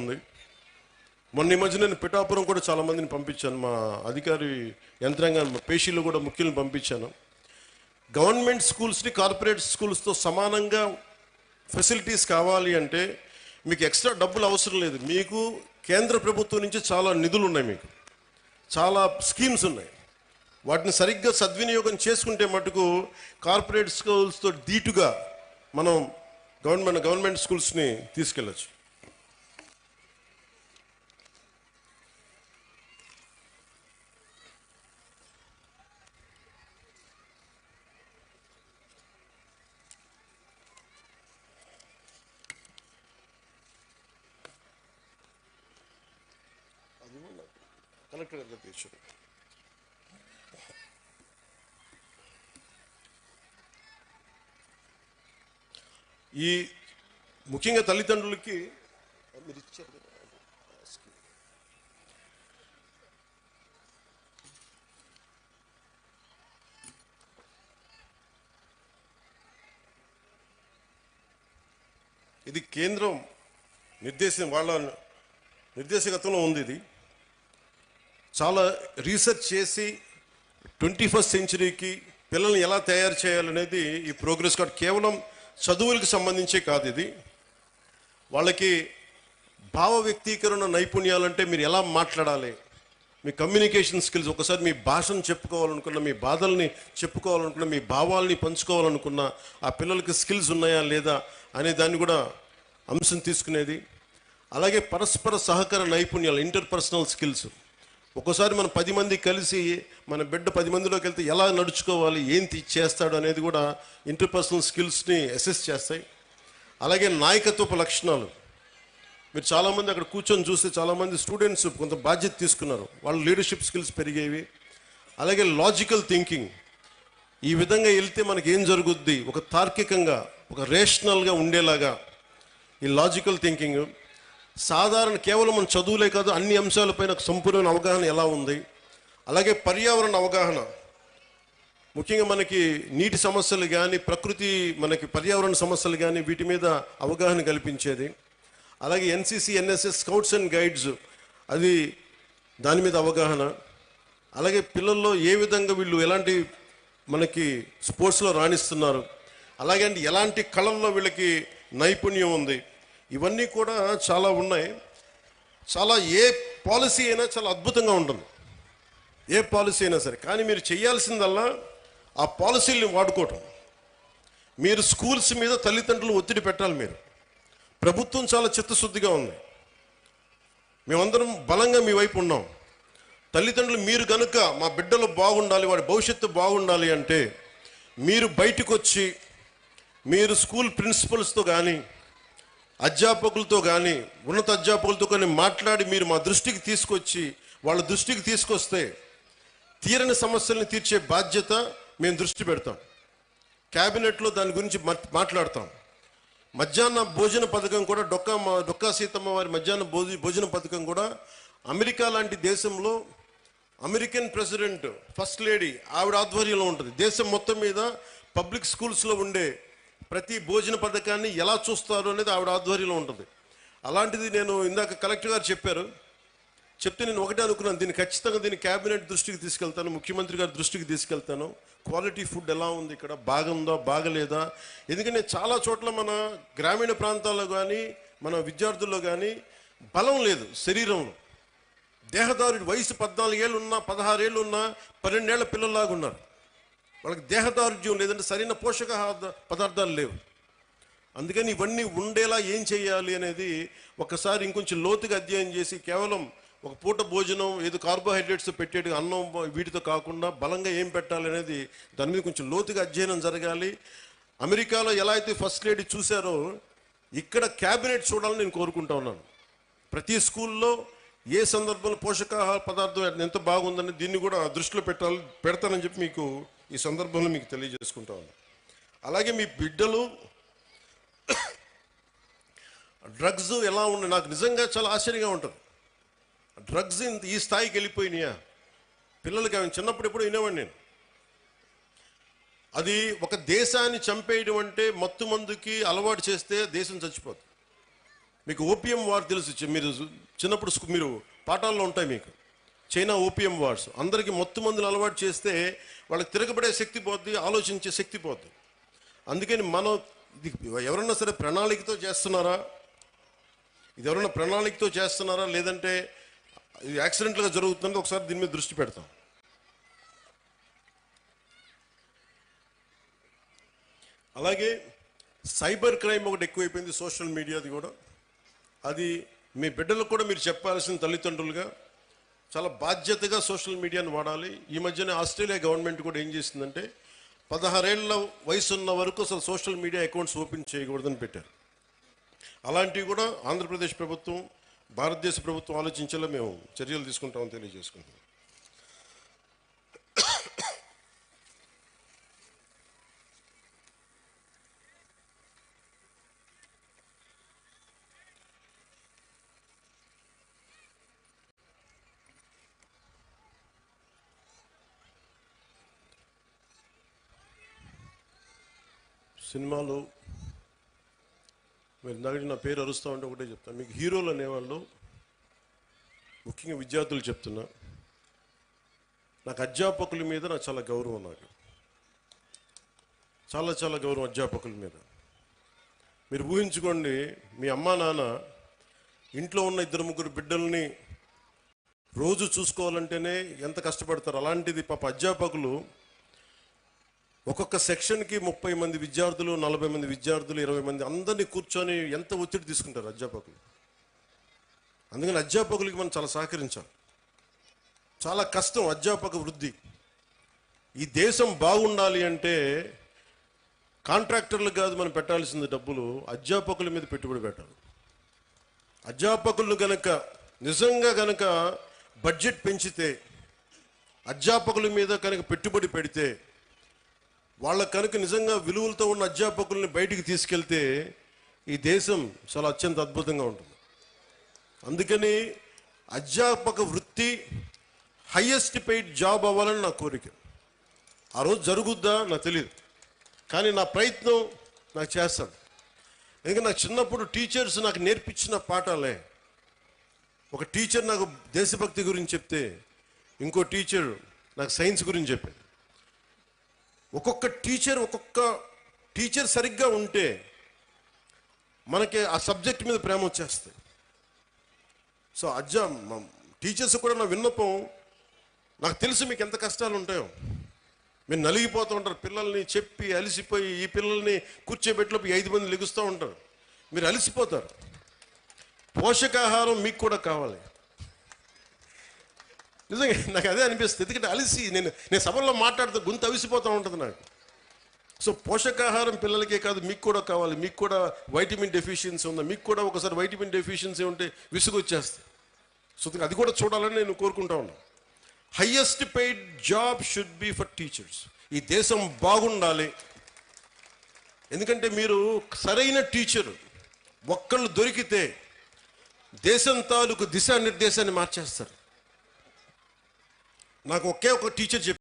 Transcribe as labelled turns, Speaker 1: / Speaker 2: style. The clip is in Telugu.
Speaker 1: ఉంది. మొన్న ఈ మధ్య నేను పిఠాపురం కూడా చాలా మందిని పంపించాను, మా అధికారి యంత్రాంగాన్ని, పేషీలు కూడా ముఖ్యులను పంపించాను. గవర్నమెంట్ స్కూల్స్ని కార్పొరేట్ స్కూల్స్తో సమానంగా ఫెసిలిటీస్ కావాలి అంటే మీకు ఎక్స్ట్రా డబ్బులు అవసరం లేదు. మీకు కేంద్ర ప్రభుత్వం నుంచి చాలా నిధులు ఉన్నాయి, మీకు చాలా స్కీమ్స్ ఉన్నాయి. వాటిని సరిగ్గా సద్వినియోగం చేసుకుంటే మటుకు కార్పొరేట్ స్కూల్స్తో ధీటుగా మనం గవర్నమెంట్ స్కూల్స్ని తీసుకెళ్ళచ్చు. కలెక్టర్ గారు తీర్చు. ఈ ముఖ్యంగా తల్లిదండ్రులకి మీరు ఇచ్చారు కదా, ఇది కేంద్రం వాళ్ళ నిర్దేశకత్వంలో ఉంది. ఇది చాలా రీసెర్చ్ చేసి 21st సెంచరీకి పిల్లల్ని ఎలా తయారు చేయాలనేది ఈ ప్రోగ్రెస్ కార్డ్ కేవలం చదువులకు సంబంధించే కాదు. ఇది వాళ్ళకి భావ వ్యక్తీకరణ నైపుణ్యాలంటే మీరు ఎలా మాట్లాడాలి, మీ కమ్యూనికేషన్ స్కిల్స్, ఒకసారి మీ భాషను చెప్పుకోవాలనుకున్న, మీ బాధల్ని చెప్పుకోవాలనుకున్న, మీ భావాల్ని పంచుకోవాలనుకున్న ఆ పిల్లలకి స్కిల్స్ ఉన్నాయా లేదా అనే దాన్ని కూడా అంశం తీసుకునేది. అలాగే పరస్పర సహకార నైపుణ్యాలు, ఇంటర్పర్సనల్ స్కిల్స్. ఒక్కోసారి మనం 10 మంది కలిసి మన బిడ్డ 10 మందిలోకి వెళ్తే ఎలా నడుచుకోవాలి, ఏం చేస్తాడు అనేది కూడా ఇంటర్పర్సనల్ స్కిల్స్ని అసెస్ చేస్తాయి. అలాగే నాయకత్వపు లక్షణాలు. మీరు చాలామంది అక్కడ కూర్చొని చూస్తే చాలామంది స్టూడెంట్స్ కొంత బాధ్యత తీసుకున్నారు, వాళ్ళ లీడర్షిప్ స్కిల్స్ పెరిగేవి. అలాగే లాజికల్ థింకింగ్, ఈ విధంగా వెళ్తే మనకి ఏం జరుగుద్ది, ఒక తార్కికంగా, ఒక రేషనల్గా ఉండేలాగా ఈ లాజికల్ థింకింగ్. సాధారణ కేవలం మన చదువులే కాదు, అన్ని అంశాలపైన సంపూర్ణ అవగాహన ఎలా ఉంది. అలాగే పర్యావరణ అవగాహన, ముఖ్యంగా మనకి నీటి సమస్యలు కానీ, ప్రకృతి మనకి పర్యావరణ సమస్యలు కానీ, వీటి మీద అవగాహన కల్పించేది. అలాగే NCC, NSS, scouts and guides, అది దాని మీద అవగాహన. అలాగే పిల్లల్లో ఏ విధంగా వీళ్ళు ఎలాంటి మనకి స్పోర్ట్స్లో రాణిస్తున్నారు, అలాగే ఎలాంటి కళల్లో వీళ్ళకి నైపుణ్యం ఉంది, ఇవన్నీ కూడా చాలా ఉన్నాయి. చాలా ఏ పాలసీ అయినా చాలా అద్భుతంగా ఉంటుంది, ఏ పాలసీ అయినా సరే. కానీ మీరు చేయాల్సిందల్లా ఆ పాలసీల్ని వాడుకోవటం. మీరు స్కూల్స్ మీద తల్లిదండ్రులు ఒత్తిడి పెట్టాలి. మీరు ప్రభుత్వం చాలా చిత్తశుద్ధిగా ఉంది, మేమందరం బలంగా మీ వైపు ఉన్నాం. తల్లిదండ్రులు మీరు కనుక మా బిడ్డలు బాగుండాలి, వాడి భవిష్యత్తు బాగుండాలి అంటే మీరు బయటకు వచ్చి మీరు స్కూల్ ప్రిన్సిపల్స్తో కానీ, అధ్యాపకులతో కానీ, ఉన్నత అధ్యాపకులతో కానీ మాట్లాడి మీరు మా దృష్టికి తీసుకొచ్చి, వాళ్ళ దృష్టికి తీసుకొస్తే తీరని సమస్యల్ని తీర్చే బాధ్యత మేము దృష్టి పెడతాం. క్యాబినెట్లో దాని గురించి మాట్లాడతాం. మధ్యాహ్న భోజన పథకం కూడా డొక్కా సీతమ్మ వారి మధ్యాహ్న భోజన పథకం కూడా అమెరికా లాంటి దేశంలో అమెరికన్ ప్రెసిడెంట్ ఫస్ట్ లేడీ ఆవిడ ఆధ్వర్యంలో ఉంటుంది. దేశం మొత్తం మీద పబ్లిక్ స్కూల్స్లో ఉండే ప్రతి భోజన పథకాన్ని ఎలా చూస్తారు అనేది ఆవిడ ఆధ్వర్యంలో ఉంటుంది. అలాంటిది నేను ఇందాక కలెక్టర్ గారు చెప్తే నేను ఒకటే అనుకున్నాను, దీన్ని ఖచ్చితంగా క్యాబినెట్ దృష్టికి తీసుకెళ్తాను, ముఖ్యమంత్రి గారి దృష్టికి తీసుకెళ్తాను. క్వాలిటీ ఫుడ్ ఎలా ఉంది, ఇక్కడ బాగుందా బాగలేదా. ఎందుకంటే చాలా చోట్ల మన గ్రామీణ ప్రాంతాల్లో కానీ, మన విద్యార్థుల్లో కానీ బలం లేదు శరీరంలో. దేహదారుడి వయసు 14 ఏళ్ళు ఉన్నా, 16 ఏళ్ళు ఉన్నా 12 ఏళ్ల పిల్లల్లాగా ఉన్నారు. వాళ్ళకి దేహదారుఢ్యం లేదంటే సరైన పోషక పదార్థాలు లేవు. అందుకని ఇవన్నీ ఉండేలా ఏం చేయాలి అనేది ఒకసారి ఇంకొంచెం లోతుగా అధ్యయనం చేసి, కేవలం ఒక పూట భోజనం ఏదో కార్బోహైడ్రేట్స్ పెట్టేది అన్నం వీటితో కాకుండా బలంగా ఏం పెట్టాలి అనేది దాని మీద కొంచెం లోతుగా అధ్యయనం జరగాలి. అమెరికాలో ఎలా అయితే ఫస్ట్ లేడీ చూశారో ఇక్కడ క్యాబినెట్ చూడాలని నేను కోరుకుంటా ఉన్నాను. ప్రతి స్కూల్లో ఏ సందర్భంలో పోషకాహార పదార్థం ఎంత బాగుందని దీన్ని కూడా దృష్టిలో పెడతానని చెప్పి మీకు ఈ సందర్భంలో మీకు తెలియజేసుకుంటా ఉన్నాను. అలాగే మీ బిడ్డలు డ్రగ్స్ ఎలా ఉన్నాయి, నాకు నిజంగా చాలా ఆశ్చర్యంగా ఉంటుంది. డ్రగ్స్ ఈ స్థాయికి వెళ్ళిపోయినాయా పిల్లలకి? అవి చిన్నప్పుడు ఎప్పుడు వినేవాడిని నేను. అది ఒక దేశాన్ని చంపేయడం అంటే మత్తు మందుకి అలవాటు చేస్తే దేశం చచ్చిపోతుంది. మీకు ఓపీఎం వార్ తెలుసు, మీరు చిన్నప్పుడు మీరు పాఠాల్లో ఉంటాయి మీకు. చైనా ఓపీఎం వార్స్ అందరికీ మొత్తం మందులు అలవాటు చేస్తే వాళ్ళకి తిరగబడే శక్తి పోద్ది, ఆలోచించే శక్తి పోద్ది. అందుకని మనం ఇది ఎవరన్నా సరే ప్రణాళికతో చేస్తున్నారా, ఇది ఎవరన్నా ప్రణాళికతో చేస్తున్నారా లేదంటే ఇది యాక్సిడెంట్గా జరుగుతుందంటే ఒకసారి దీని మీద దృష్టి పెడతాం. అలాగే సైబర్ క్రైమ్ ఒకటి ఎక్కువైపోయింది, సోషల్ మీడియాది కూడా. అది మీ బిడ్డలకు కూడా మీరు చెప్పాల్సిన తల్లిదండ్రులుగా చాలా బాధ్యతగా సోషల్ మీడియాను వాడాలి. ఈ మధ్యనే ఆస్ట్రేలియా గవర్నమెంట్ కూడా ఏం చేసిందంటే 16 ఏళ్ల వయసు ఉన్న వరకు అసలు సోషల్ మీడియా అకౌంట్స్ ఓపెన్ చేయకూడదని పెట్టారు. అలాంటివి కూడా ఆంధ్రప్రదేశ్ ప్రభుత్వం, భారతదేశ ప్రభుత్వం ఆలోచించేలా మేము చర్యలు తీసుకుంటామని తెలియజేసుకుంటాం. సినిమాలు మీరు ఇందాక నా పేరు అరుస్తూ ఉంటే ఒకటే చెప్తాను, మీకు హీరోలు అనేవాళ్ళు ముఖ్యంగా విద్యార్థులు చెప్తున్నా, నాకు అధ్యాపకుల మీద నాకు చాలా గౌరవం, నాకు చాలా చాలా గౌరవం అధ్యాపకుల మీద. మీరు ఊహించుకోండి, మీ అమ్మా నాన్న ఇంట్లో ఉన్న 2-3 బిడ్డల్ని రోజు చూసుకోవాలంటేనే ఎంత కష్టపడతారు. అలాంటిది పాప అధ్యాపకులు ఒక్కొక్క సెక్షన్కి 30 మంది విద్యార్థులు, 40 మంది విద్యార్థులు, 20 మంది అందరినీ కూర్చొని ఎంత ఒత్తిడి తీసుకుంటారు అధ్యాపకులు. అందుకని అధ్యాపకులకి మనం చాలా సహకరించాలి. చాలా కష్టం అధ్యాపక వృద్ధి. ఈ దేశం బాగుండాలి అంటే కాంట్రాక్టర్లు కాదు మనం పెట్టాల్సింది డబ్బులు, అధ్యాపకుల మీద పెట్టుబడి పెట్టాలి. అధ్యాపకులు నిజంగా గనక బడ్జెట్ పెంచితే, అధ్యాపకుల మీద కనుక పెట్టుబడి పెడితే, వాళ్ళ కనుక నిజంగా విలువలతో ఉన్న అధ్యాపకుల్ని బయటికి తీసుకెళ్తే ఈ దేశం చాలా అత్యంత అద్భుతంగా ఉంటుంది. అందుకని అధ్యాపక వృత్తి హయ్యెస్ట్ పెయిడ్ జాబ్ అవ్వాలని నా కోరిక. ఆ రోజు జరుగుద్దా నాకు తెలియదు, కానీ నా ప్రయత్నం నాకు చేస్తాను. ఎందుకంటే నాకు చిన్నప్పుడు టీచర్స్ నాకు నేర్పించిన పాఠాలే. ఒక టీచర్ నాకు దేశభక్తి గురించి చెప్తే, ఇంకో టీచర్ నాకు సైన్స్ గురించి చెప్పాడు. ఒక్కొక్క టీచర్ సరిగ్గా ఉంటే మనకి ఆ సబ్జెక్ట్ మీద ప్రేమ వచ్చేస్తుంది. సో టీచర్స్ కూడా నా విన్నపం, నాకు తెలుసు మీకు ఎంత కష్టాలు ఉంటాయో. మీరు నలిగిపోతూ ఉంటారు, పిల్లల్ని చెప్పి అలిసిపోయి, ఈ పిల్లల్ని కూర్చోబెట్టిలోపు 5 మంది లెగుస్తూ ఉంటారు, మీరు అలిసిపోతారు. పోషకాహారం మీకు కూడా కావాలి. నిజంగా నాకు అదే అనిపిస్తుంది. ఎందుకంటే అలిసి నేను సభల్లో మాట్లాడుతూ గొంతు అవిసిపోతూ ఉంటుంది నాకు. సో పోషకాహారం పిల్లలకే కాదు, మీకు కూడా కావాలి. మీకు కూడా వైటమిన్ డెఫిషియన్సీ ఉందా, మీకు కూడా ఒకసారి వైటమిన్ డెఫిషియన్సీ ఉంటే విసుగు వచ్చేస్తుంది. సో అది కూడా చూడాలని నేను కోరుకుంటా ఉన్నాను. Highest paid job should be for teachers. ఈ దేశం బాగుండాలి. ఎందుకంటే మీరు సరైన టీచరు ఒక్కళ్ళు దొరికితే దేశం తాలూకు దిశానిర్దేశాన్ని మార్చేస్తారు. నాకు ఒకే ఒక టీచర్